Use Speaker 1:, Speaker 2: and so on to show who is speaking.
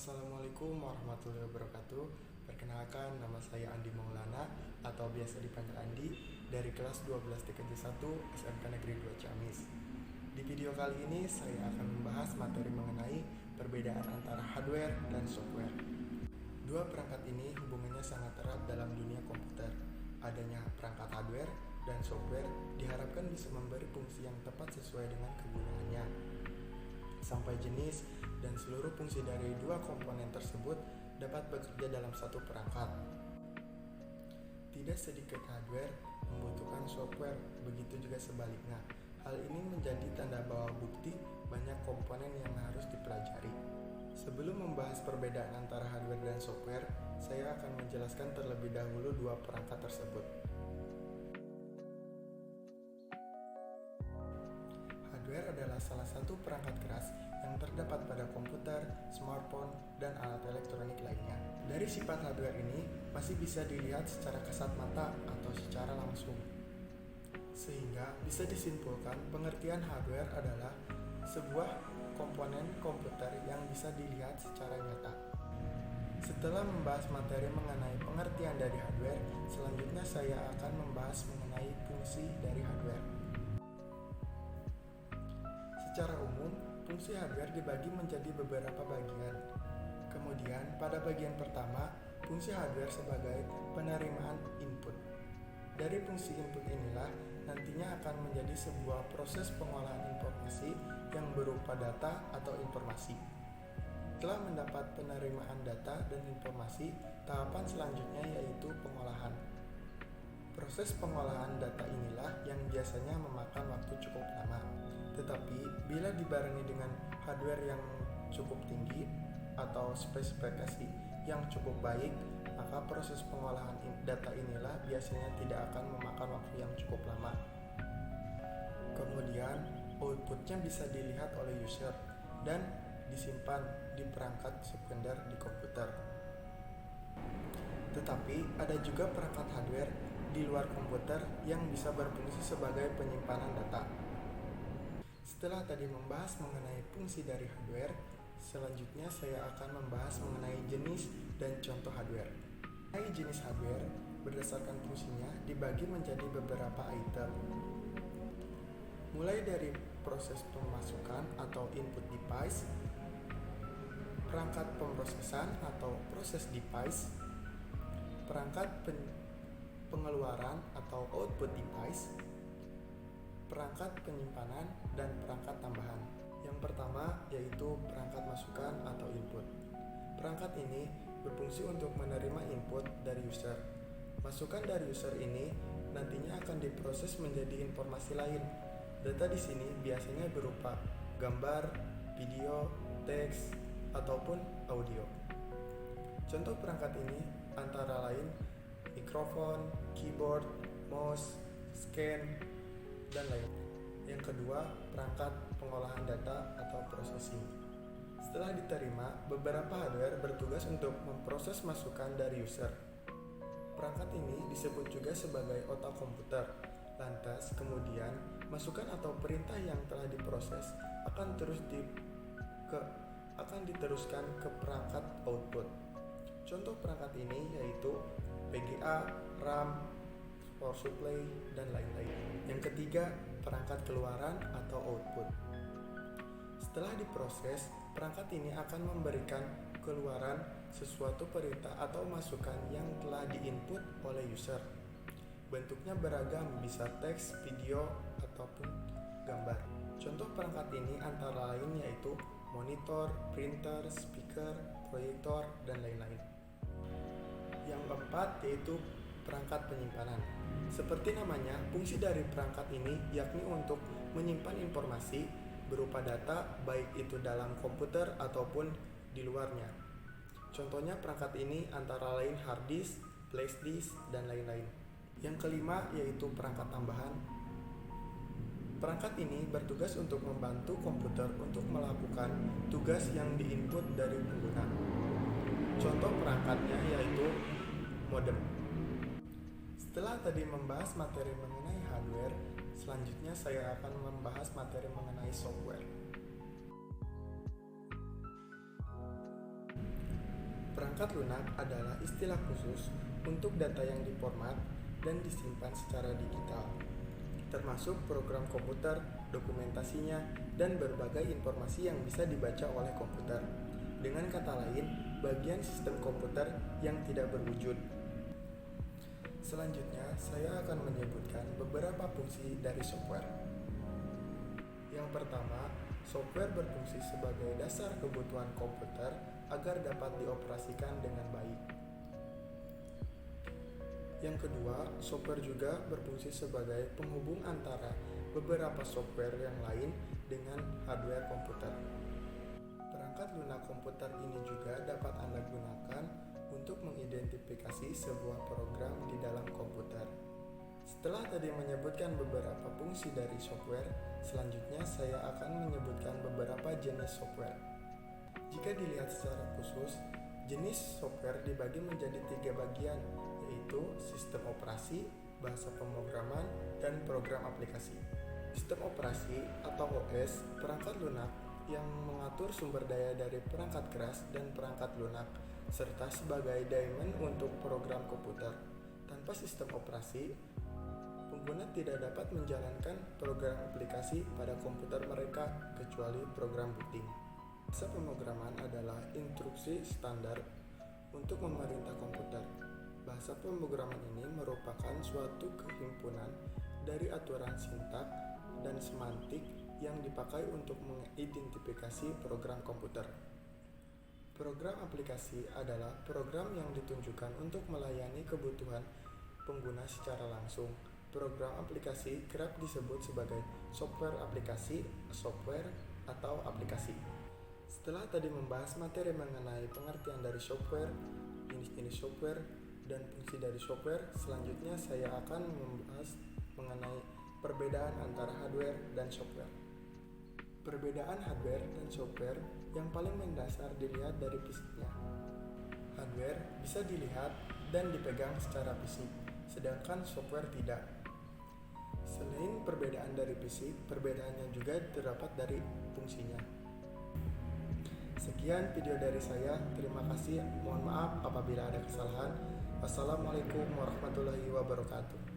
Speaker 1: Assalamualaikum warahmatullahi wabarakatuh. Perkenalkan, nama saya Andi Maulana atau biasa dipanggil Andi dari kelas 12 TKJ 1 SMK Negeri 2 Ciamis. Di video kali ini saya akan membahas materi mengenai perbedaan antara hardware dan software. Dua perangkat ini hubungannya sangat erat dalam dunia komputer. Adanya perangkat hardware dan software diharapkan bisa memberi fungsi yang tepat sesuai dengan kegunaannya. Sampai jenis dan seluruh fungsi dari dua komponen tersebut dapat bekerja dalam satu perangkat. Tidak sedikit hardware membutuhkan software, begitu juga sebaliknya. Hal ini menjadi tanda bahwa bukti banyak komponen yang harus dipelajari. Sebelum membahas perbedaan antara hardware dan software, saya akan menjelaskan terlebih dahulu dua perangkat tersebut. Hardware adalah salah satu perangkat keras yang terdapat pada komputer, smartphone, dan alat elektronik lainnya. Dari sifat hardware ini masih bisa dilihat secara kasat mata atau secara langsung. Sehingga bisa disimpulkan pengertian hardware adalah sebuah komponen komputer yang bisa dilihat secara nyata. Setelah membahas materi mengenai pengertian dari hardware, selanjutnya saya akan membahas mengenai fungsi dari hardware. Secara umum, fungsi hardware dibagi menjadi beberapa bagian. Kemudian, pada bagian pertama, fungsi hardware sebagai penerimaan input. Dari fungsi input inilah nantinya akan menjadi sebuah proses pengolahan informasi yang berupa data atau informasi. Setelah mendapat penerimaan data dan informasi, tahapan selanjutnya yaitu pengolahan. Proses pengolahan data inilah yang biasanya memakan waktu cukup lama. Tetapi, bila dibarengi dengan hardware yang cukup tinggi atau spesifikasi yang cukup baik, maka proses pengolahan data inilah biasanya tidak akan memakan waktu yang cukup lama. Kemudian, outputnya bisa dilihat oleh user dan disimpan di perangkat sekunder di komputer. Tetapi, ada juga perangkat hardware di luar komputer yang bisa berfungsi sebagai penyimpanan data. Setelah tadi membahas mengenai fungsi dari hardware, selanjutnya saya akan membahas mengenai jenis dan contoh hardware. Mengenai jenis hardware, berdasarkan fungsinya dibagi menjadi beberapa item. Mulai dari proses pemasukan atau input device, perangkat pemrosesan atau proses device, perangkat pengeluaran atau output device, perangkat penyimpanan, dan perangkat tambahan. Yang pertama yaitu perangkat masukan atau input. Perangkat ini berfungsi untuk menerima input dari user. Masukan dari user ini nantinya akan diproses menjadi informasi lain. Data di sini biasanya berupa gambar, video, teks, ataupun audio. Contoh perangkat ini antara lain mikrofon, keyboard, mouse, scan, dan lain. Yang kedua, perangkat pengolahan data atau processing. Setelah diterima, beberapa hardware bertugas untuk memproses masukan dari user. Perangkat ini disebut juga sebagai otak komputer. Lantas, kemudian, masukan atau perintah yang telah diproses akan diteruskan ke perangkat output. Contoh perangkat ini yaitu VGA, RAM, power supply, dan lain-lain. Yang ketiga, perangkat keluaran atau output. Setelah diproses, perangkat ini akan memberikan keluaran sesuatu perintah atau masukan yang telah diinput oleh user. Bentuknya beragam, bisa teks, video, ataupun gambar. Contoh perangkat ini antara lain yaitu monitor, printer, speaker, proyektor, dan lain-lain. Yang keempat yaitu perangkat penyimpanan. Seperti namanya, fungsi dari perangkat ini yakni untuk menyimpan informasi berupa data baik itu dalam komputer ataupun di luarnya. Contohnya perangkat ini antara lain hard disk, flash disk, dan lain-lain. Yang kelima yaitu perangkat tambahan. Perangkat ini bertugas untuk membantu komputer untuk melakukan tugas yang diinput dari pengguna. Contoh perangkatnya yaitu modem. Setelah tadi membahas materi mengenai hardware, selanjutnya saya akan membahas materi mengenai software. Perangkat lunak adalah istilah khusus untuk data yang diformat dan disimpan secara digital, termasuk program komputer, dokumentasinya, dan berbagai informasi yang bisa dibaca oleh komputer. Dengan kata lain, bagian sistem komputer yang tidak berwujud. Selanjutnya, saya akan menyebutkan beberapa fungsi dari software. Yang pertama, software berfungsi sebagai dasar kebutuhan komputer agar dapat dioperasikan dengan baik. Yang kedua, software juga berfungsi sebagai penghubung antara beberapa software yang lain dengan hardware komputer. Perangkat lunak komputer ini juga dapat Anda gunakan untuk mengidentifikasi sebuah program di dalam komputer. Setelah tadi menyebutkan beberapa fungsi dari software, selanjutnya saya akan menyebutkan beberapa jenis software. Jika dilihat secara khusus, jenis software dibagi menjadi 3 bagian, yaitu sistem operasi, bahasa pemrograman, dan program aplikasi. Sistem operasi atau OS, perangkat lunak yang mengatur sumber daya dari perangkat keras dan perangkat lunak, serta sebagai daemon untuk program komputer. Tanpa sistem operasi, pengguna tidak dapat menjalankan program aplikasi pada komputer mereka kecuali program booting. Bahasa pemrograman adalah instruksi standar untuk memerintah komputer. Bahasa pemrograman ini merupakan suatu kehimpunan dari aturan sintak dan semantik yang dipakai untuk mengidentifikasi program komputer. Program aplikasi adalah program yang ditunjukkan untuk melayani kebutuhan pengguna secara langsung. Program aplikasi kerap disebut sebagai software aplikasi, software, atau aplikasi. Setelah tadi membahas materi mengenai pengertian dari software, jenis-jenis software, dan fungsi dari software, selanjutnya saya akan membahas mengenai perbedaan antara hardware dan software. Perbedaan hardware dan software yang paling mendasar dilihat dari fisiknya. Hardware bisa dilihat dan dipegang secara fisik, sedangkan software tidak. Selain perbedaan dari fisik, perbedaannya juga terdapat dari fungsinya. Sekian video dari saya, terima kasih, mohon maaf apabila ada kesalahan. Wassalamualaikum warahmatullahi wabarakatuh.